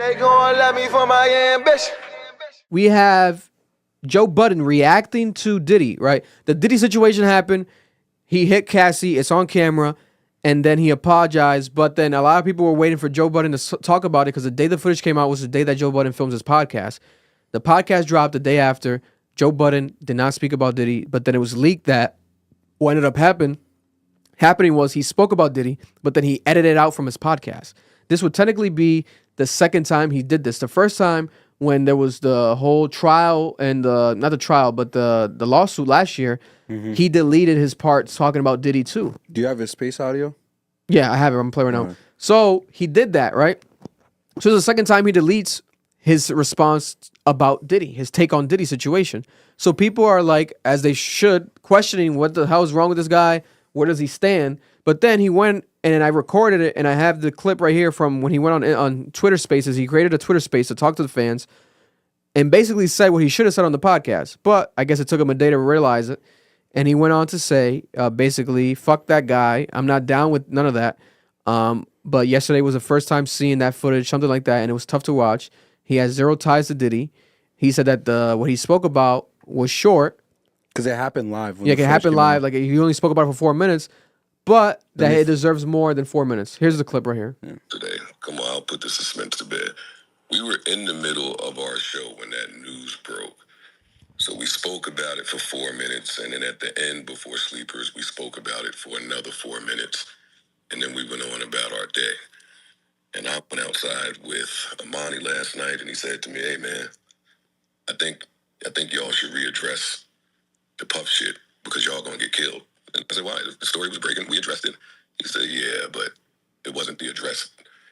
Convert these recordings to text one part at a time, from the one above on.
They gon' love me for my ambition. We have Joe Budden reacting to Diddy, right? The Diddy situation happened. He hit Cassie. It's on camera. And then he apologized. But then a lot of people were waiting for Joe Budden to talk about it because the day the footage came out was the day that Joe Budden films his podcast. The podcast dropped the day after. Joe Budden did not speak about Diddy. But then it was leaked that what ended up happening was he spoke about Diddy, but then he edited it out from his podcast. This would technically be the second time he did this. The first time when there was the whole trial and not the trial, but the lawsuit last year, he deleted his parts talking about Diddy too. Do you have his space audio? Yeah, I have it. I'm playing right now. So he did that, right? So the second time he deletes his response about Diddy, his take on Diddy situation. So people are like, as they should, questioning what the hell is wrong with this guy? Where does he stand? But then he went and I recorded it, and I have the clip right here from when he went on Twitter Spaces. He created a Twitter Space to talk to the fans and basically said what he should have said on the podcast. But I guess it took him a day to realize it. And he went on to say, basically, fuck that guy. I'm not down with none of that. But yesterday was the first time seeing that footage, something like that, and it was tough to watch. He has zero ties to Diddy. He said that what he spoke about was short. Because it happened live. Yeah, it happened live. Like, he only spoke about it for 4 minutes. But that it deserves more than 4 minutes. Here's the clip right here. Today, come on, I'll put the suspense to bed. We were in the middle of our show when that news broke. So we spoke about it for 4 minutes, and then at the end, before sleepers, we spoke about it for another 4 minutes, and then we went on about our day. And I went outside with Amani last night, and he said to me, "Hey man, I think y'all should readdress the Puff shit because y'all gonna get killed." And I said, "Why? The story was breaking. We addressed it." He said, "Yeah, but it wasn't the address.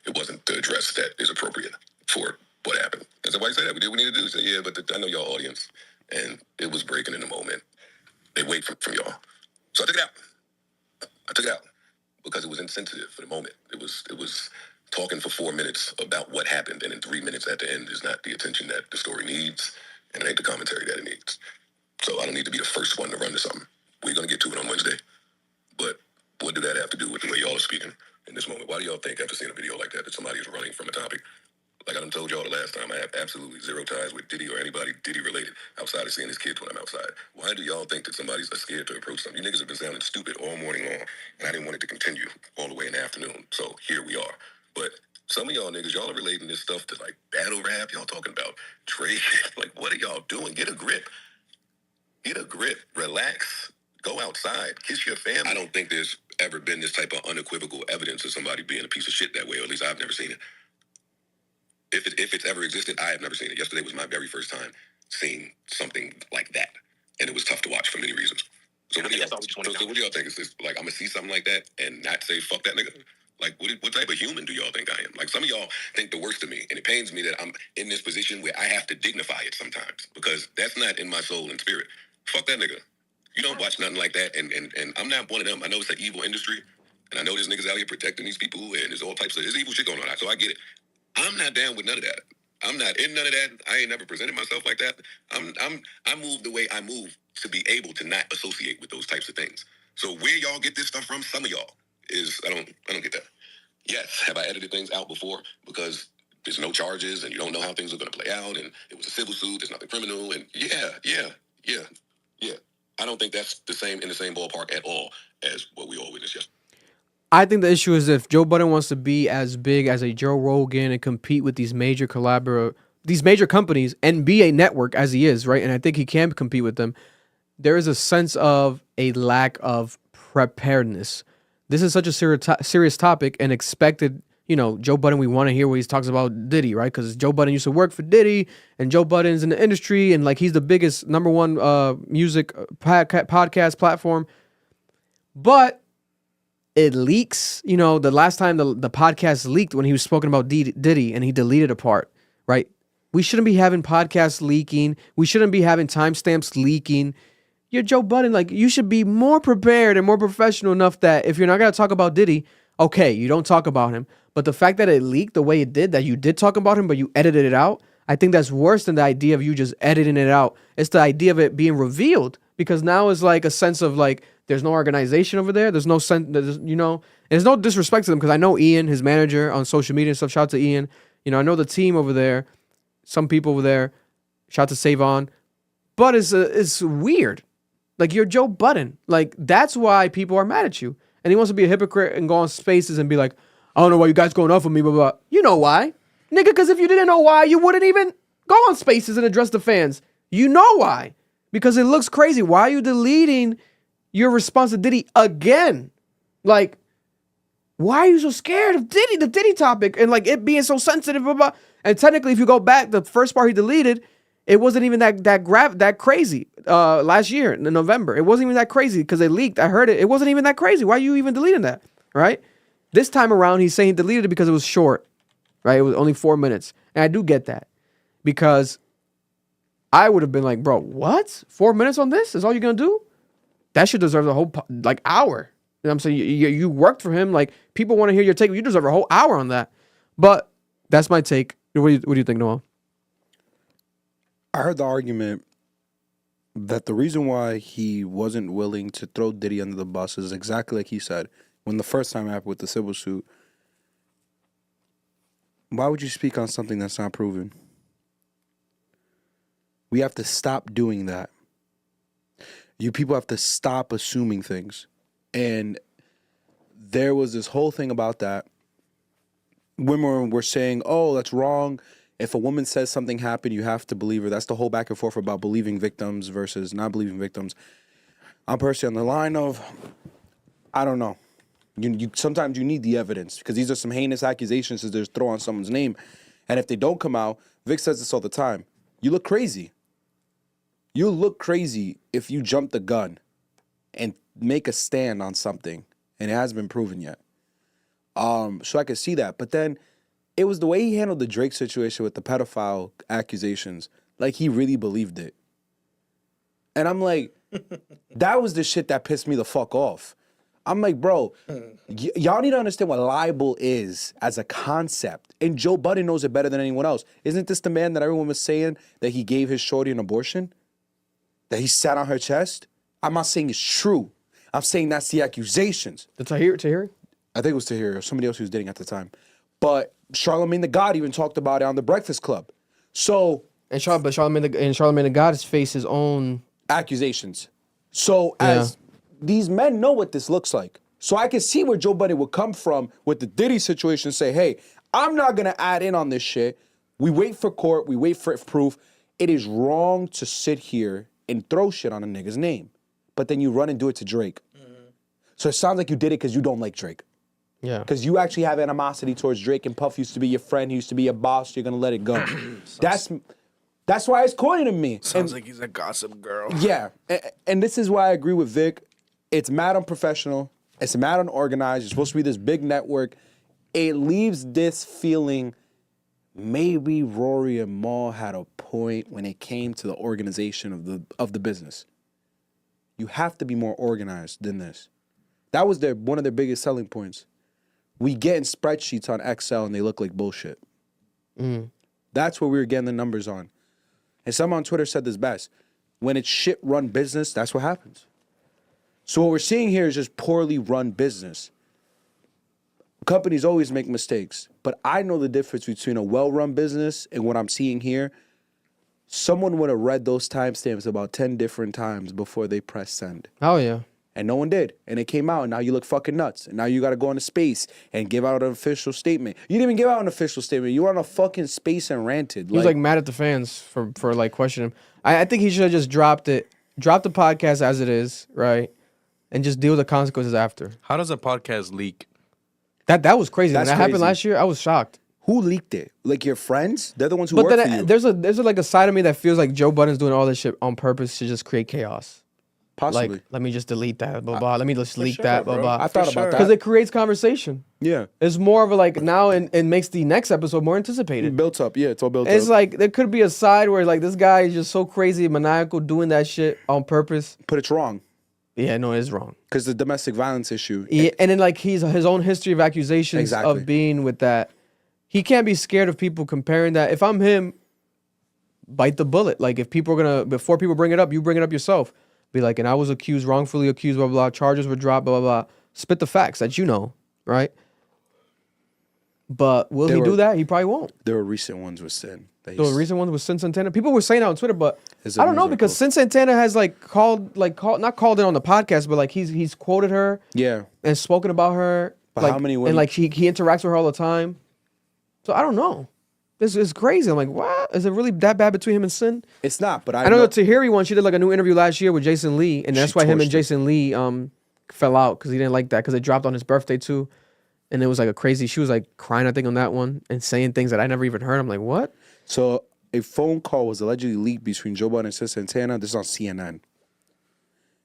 It wasn't the address that is appropriate for what happened." I said, "Why you say that? We did what we need to do." He said, "Yeah, but I know y'all audience, and it was breaking in the moment. They wait from y'all." So I took it out. I took it out because it was insensitive for the moment. It was talking for 4 minutes about what happened, and in 3 minutes at the end is not the attention that the story needs, and it ain't the commentary that it needs. So I don't need to be the first one to run to something. We're going to get to it on Wednesday. But what did that have to do with the way y'all are speaking in this moment? Why do y'all think after seeing a video like that somebody is running from a topic? Like I done told y'all the last time, I have absolutely zero ties with Diddy or anybody Diddy related outside of seeing his kids when I'm outside. Why do y'all think that somebody's scared to approach something? You niggas have been sounding stupid all morning long, and I didn't want it to continue all the way in the afternoon. So here we are. But some of y'all niggas, y'all are relating this stuff to like battle rap. Y'all talking about Drake. Like, what are y'all doing? Get a grip. Get a grip. Relax. Go outside. Kiss your family. I don't think there's ever been this type of unequivocal evidence of somebody being a piece of shit that way, or at least I've never seen it. If it's ever existed, I have never seen it. Yesterday was my very first time seeing something like that, and it was tough to watch for many reasons. So what do y'all think? Is this like I'm gonna see something like that and not say fuck that nigga? Like what type of human do y'all think I am? Like some of y'all think the worst of me, and it pains me that I'm in this position where I have to dignify it sometimes because that's not in my soul and spirit. Fuck that nigga. You don't watch nothing like that, and I'm not one of them. I know it's an evil industry, and I know there's niggas out here protecting these people, and there's all types of there's evil shit going on. So I get it. I'm not down with none of that. I'm not in none of that. I ain't never presented myself like that. I move the way I move to be able to not associate with those types of things. So where y'all get this stuff from, some of y'all is I don't get that. Yes, have I edited things out before because there's no charges and you don't know how things are going to play out, and it was a civil suit. There's nothing criminal, and yeah. I don't think that's in the same ballpark at all as what we all witnessed yesterday. I think the issue is if Joe Budden wants to be as big as a Joe Rogan and compete with these major companies and be a network as he is, right? And I think he can compete with them. There is a sense of a lack of preparedness. This is such a serious topic and expected, Joe Budden, we want to hear what he talks about Diddy, right? Because Joe Budden used to work for Diddy and Joe Budden's in the industry and like he's the biggest number one music podcast platform. But it leaks, the last time the podcast leaked when he was spoken about Diddy and he deleted a part, right? We shouldn't be having podcasts leaking. We shouldn't be having timestamps leaking. You're Joe Budden. Like, you should be more prepared and more professional enough that if you're not going to talk about Diddy, okay, you don't talk about him. But the fact that it leaked the way it did, that you did talk about him, but you edited it out, I think that's worse than the idea of you just editing it out. It's the idea of it being revealed because now it's like a sense of like, there's no organization over there. There's no sense, there's no disrespect to them because I know Ian, his manager on social media and stuff. Shout out to Ian. You know, I know the team over there, some people over there, shout to Save On, but it's weird. Like, you're Joe Budden. Like, that's why people are mad at you. And he wants to be a hypocrite and go on spaces and be like, I don't know why you guys going off on me, blah, blah, blah. You know why. Nigga, because if you didn't know why, you wouldn't even go on spaces and address the fans. You know why. Because it looks crazy. Why are you deleting your response to Diddy again? Like, why are you so scared of Diddy, the Diddy topic, and like it being so sensitive, blah, blah. And technically, if you go back, the first part he deleted, it wasn't even that crazy. Last year in November, it wasn't even that crazy because they leaked. I heard it. It wasn't even that crazy. Why are you even deleting that? Right? This time around, he's saying he deleted it because it was short. Right? It was only 4 minutes, and I do get that because I would have been like, bro, what? 4 minutes on this is all you're gonna do? That should deserve a whole hour. You know what I'm saying? You worked for him. Like, people want to hear your take. You deserve a whole hour on that. But that's my take. What do you think, Noah? I heard the argument that the reason why he wasn't willing to throw Diddy under the bus is exactly like he said when the first time happened with the civil suit. Why would you speak on something that's not proven? We have to stop doing that. You people have to stop assuming things. And there was this whole thing about that. Women were saying, oh, that's wrong. If a woman says something happened, you have to believe her. That's the whole back and forth about believing victims versus not believing victims. I'm personally on the line of, I don't know. You sometimes you need the evidence because these are some heinous accusations that they're throw on someone's name. And if they don't come out, Vic says this all the time. You look crazy. You look crazy if you jump the gun and make a stand on something and it hasn't been proven yet. So I could see that. But then it was the way he handled the Drake situation with the pedophile accusations. Like, he really believed it. And I'm like, that was the shit that pissed me the fuck off. I'm like, bro, y'all need to understand what libel is as a concept. And Joe Budden knows it better than anyone else. Isn't this the man that everyone was saying that he gave his shorty an abortion? That he sat on her chest? I'm not saying it's true. I'm saying that's the accusations. The Tahiri? I think it was Tahiri or somebody else he was dating at the time. But Charlamagne the God even talked about it on the Breakfast Club. So... But Charlamagne the God has faced his own... accusations. So as these men know what this looks like. So I can see where Joe Budden would come from with the Diddy situation and say, hey, I'm not going to add in on this shit. We wait for court. We wait for proof. It is wrong to sit here and throw shit on a nigga's name. But then you run and do it to Drake. Mm-hmm. So it sounds like you did it because you don't like Drake. Yeah. Because you actually have animosity towards Drake, and Puff used to be your friend. He used to be your boss. You're going to let it go. That's why it's corny to me. Sounds like he's a gossip girl. Yeah. And this is why I agree with Vic. It's mad unprofessional. It's mad unorganized. You're supposed to be this big network. It leaves this feeling maybe Rory and Mal had a point when it came to the organization of the business. You have to be more organized than this. That was one of their biggest selling points. We get in spreadsheets on Excel and they look like bullshit. Mm. That's what we were getting the numbers on. And someone on Twitter said this best. When it's shit run business, that's what happens. So what we're seeing here is just poorly run business. Companies always make mistakes, but I know the difference between a well-run business and what I'm seeing here. Someone would have read those timestamps about 10 different times before they press send. Oh, yeah. And no one did. And it came out, and now you look fucking nuts. And now you got to go into space and give out an official statement. You didn't even give out an official statement. You were on a fucking space and ranted. He was like mad at the fans for like questioning him. I think he should have just dropped the podcast as it is, right? And just deal with the consequences after. How does a podcast leak? That was crazy. That's when that happened crazy. last year, I was shocked. Who leaked it? Like your friends? They're the ones who But work then for you. there's like a side of me that feels like Joe Budden's doing all this shit on purpose to just create chaos. Possibly. Like, let me just delete that, blah, blah. Let me just leak sure, that, blah, bro. blah. I thought about that. Because it creates conversation. Yeah. It's more of a like now and makes the next episode more anticipated. Built up. Yeah, it's all built It's up. like there could be a side where like this guy is just so crazy, maniacal, doing that shit on purpose. But it's wrong. Yeah, no, it is wrong. Because the domestic violence issue. Yeah, and then like his own history of accusations Exactly. of being with that. He can't be scared of people comparing that. If I'm him, bite the bullet. Like if people are gonna, before people bring it up, you bring it up yourself. Be like, and I was wrongfully accused, blah, blah, blah. Charges were dropped, blah, blah, blah. Spit the facts that you know, right? But will he do that? He probably won't. There were recent ones with Sin. The recent ones with Sin Santana. People were saying that on Twitter, but His I don't know news because Sin Santana has not called in on the podcast, but like he's quoted her. Yeah. And spoken about her. But like, how many women? And like he interacts with her all the time. So I don't know. This is crazy. I'm like, what? Is it really that bad between him and Sin? It's not, but I know the Tahiri one. She did like a new interview last year with Jason Lee, and that's why him and torched Jason Lee fell out because he didn't like that because it dropped on his birthday too, and it was like a crazy. She was like crying, I think, on that one and saying things that I never even heard. I'm like, what? So a phone call was allegedly leaked between Joe Budden and Sin Santana. This is on CNN.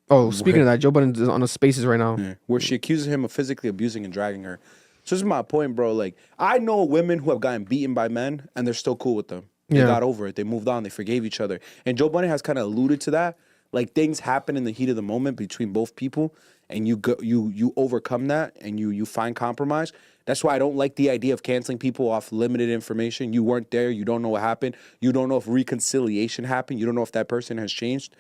Oh, speaking of that, Joe Budden is on the Spaces right now. Yeah. Where she accuses him of physically abusing and dragging her. So this is my point, bro. Like, I know women who have gotten beaten by men and they're still cool with them. They got over it. They moved on. They forgave each other. And Joe Budden has kind of alluded to that. Like, things happen in the heat of the moment between both people, and you overcome that and you find compromise. That's why I don't like the idea of canceling people off limited information. You weren't there. You don't know what happened. You don't know if reconciliation happened. You don't know if that person has changed.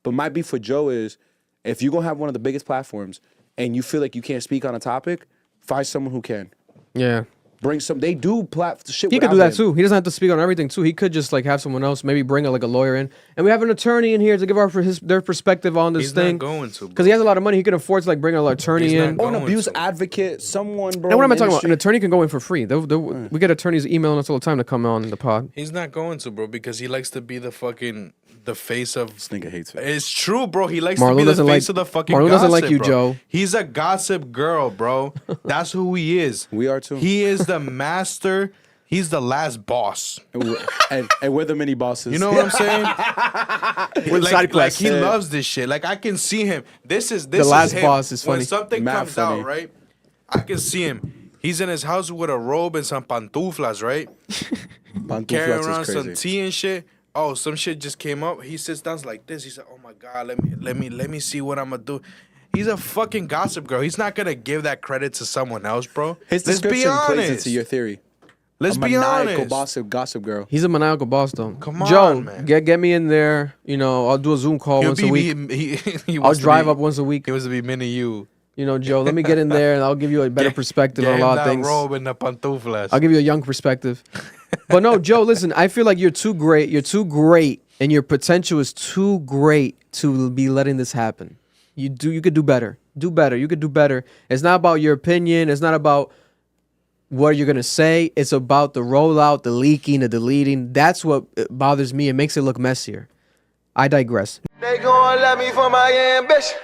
But my beef with Joe is, if you're going to have one of the biggest platforms and you feel like you can't speak on a topic, find someone who can. Yeah. Bring some. They do shit. He could do that too. He doesn't have to speak on everything too. He could just like have someone else, maybe bring a lawyer in, and we have an attorney in here to give their perspective on this thing. He's not going to, because he has a lot of money. He can afford to like bring an attorney in. Or an abuse advocate, someone, bro. And what am I talking about? An attorney can go in for free. We get attorneys emailing us all the time to come on the pod. He's not going to, bro, because he likes to be the face of. This nigga hates it. It's true, bro. He likes Marlon to be the doesn't face like- of the fucking Marlon gossip, doesn't like you, bro. Joe. He's a gossip girl, bro. That's who he is. We are too. He is the master. He's the last boss. and we're the mini bosses. You know what I'm saying? We're the side like quest. he loves this shit. Like I can see him. This is last him. boss is When funny. something Mad comes funny. out, right? I can see him. He's in his house with a robe and some pantuflas, right? Pantuflas Carrying is around crazy. some tea and shit. Oh, some shit just came up. He sits down like this. He said, "Oh my god, let me see what I'm gonna do." He's a fucking gossip girl. He's not gonna give that credit to someone else, bro. His Let's be description plays honest. into your theory. Let's A be maniacal honest. gossip girl. He's a maniacal boss, though. Come on, Joe, man. get me in there. You know, I'll do a Zoom call once a week. He I'll wants to drive be- up once a week. He wants to be mini you. You know, Joe, let me get in there and I'll give you a better perspective Get on a him lot of that things. robe and the pantuflas. I'll give you a young perspective. But no, Joe, listen, I feel like you're too great. You're too great, and your potential is too great to be letting this happen. You could do better. Do better. You could do better. It's not about your opinion. It's not about what you're gonna say. It's about the rollout, the leaking, the deleting. That's what bothers me. It makes it look messier. I digress. They gon' love me for my ambition.